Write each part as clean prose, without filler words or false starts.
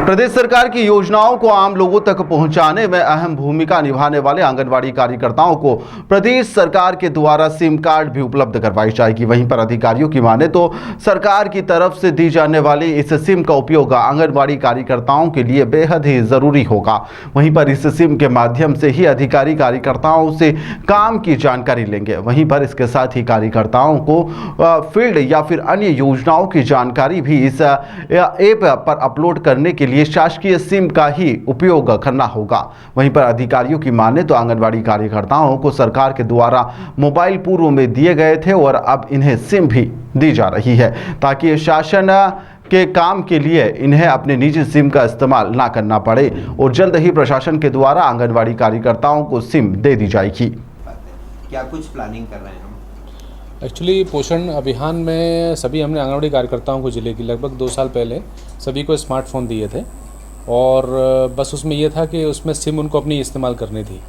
प्रदेश सरकार की योजनाओं को आम लोगों तक पहुंचाने में अहम भूमिका निभाने वाले आंगनवाड़ी कार्यकर्ताओं को प्रदेश सरकार के द्वारा सिम कार्ड भी उपलब्ध करवाई जाएगी। वहीं पर अधिकारियों की माने तो सरकार की तरफ से दी जाने वाली इस सिम का उपयोग आंगनवाड़ी कार्यकर्ताओं के लिए बेहद ही जरूरी होगा। वहीं पर इस सिम के माध्यम से ही अधिकारी कार्यकर्ताओं से काम की जानकारी लेंगे। वहीं पर इसके साथ ही कार्यकर्ताओं को फील्ड या फिर अन्य योजनाओं की जानकारी भी इस ऐप पर अपलोड करने के लिए शासकीय सिम का ही उपयोग करना होगा। वहीं पर अधिकारियों की माने तो आंगनवाड़ी कार्यकर्ताओं को सरकार के द्वारा मोबाइल पूर्व में दिए गए थे और अब इन्हें सिम भी दी जा रही है ताकि शासन के काम के लिए इन्हें अपने निजी सिम का इस्तेमाल ना करना पड़े और जल्द ही प्रशासन के द्वारा आंगनवाड़ी कार्यकर्ताओं को सिम दे दी जाएगी। क्या कुछ प्लानिंग कर रहे हैं हम? एक्चुअली पोषण अभियान में सभी हमने आंगनवाड़ी कार्यकर्ताओं को जिले की लगभग 2 साल पहले सभी को स्मार्टफोन दिए थे और बस उसमें यह था कि उसमें सिम उनको अपनी इस्तेमाल करनी थी।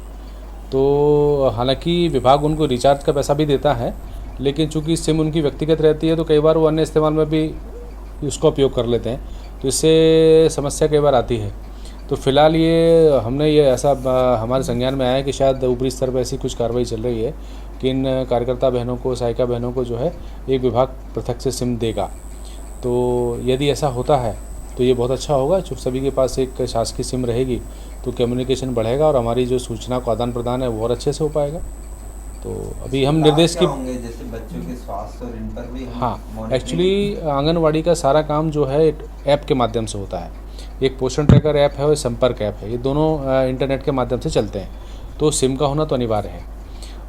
तो हालांकि विभाग उनको रिचार्ज का पैसा भी देता है, लेकिन चूंकि सिम उनकी व्यक्तिगत रहती है तो कई बार वो अन्य इस्तेमाल में भी उसका उपयोग कर लेते हैं, तो इससे समस्या कई बार आती है। तो फिलहाल ये हमने ये ऐसा हमारे संज्ञान में आया है कि शायद ऊपरी स्तर पर ऐसी कुछ कार्रवाई चल रही है कि इन कार्यकर्ता बहनों को, सहायिका बहनों को जो है एक विभाग पृथक से सिम देगा। तो यदि ऐसा होता है तो ये बहुत अच्छा होगा। जो सभी के पास एक शासकीय सिम रहेगी तो कम्युनिकेशन बढ़ेगा और हमारी जो सूचना का आदान प्रदान है वो और अच्छे से हो पाएगा। तो अभी हम निर्देश की होंगे जैसे बच्चों के स्वास्थ्य और इन पर भी हाँ, एक्चुअली आंगनवाड़ी का सारा काम जो है एक ऐप के माध्यम से होता है। एक पोषण ट्रैकर ऐप है और संपर्क ऐप है, ये दोनों इंटरनेट के माध्यम से चलते हैं। तो सिम का होना तो अनिवार्य है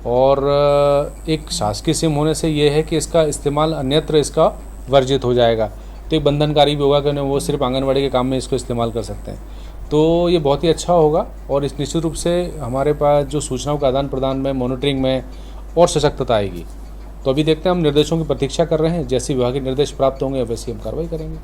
और एक शासकीय सिम होने से ये है कि इसका इस्तेमाल अन्यत्र इसका वर्जित हो जाएगा। तो एक बंधनकारी भी होगा कि वो सिर्फ आंगनवाड़ी के काम में इसको इस्तेमाल कर सकते हैं। तो ये बहुत ही अच्छा होगा और इस निश्चित रूप से हमारे पास जो सूचनाओं का आदान प्रदान में, मॉनिटरिंग में और सशक्तता आएगी। तो अभी देखते हैं, हम निर्देशों की प्रतीक्षा कर रहे हैं। जैसे विभागीय निर्देश प्राप्त होंगे वैसे हम कार्रवाई करेंगे।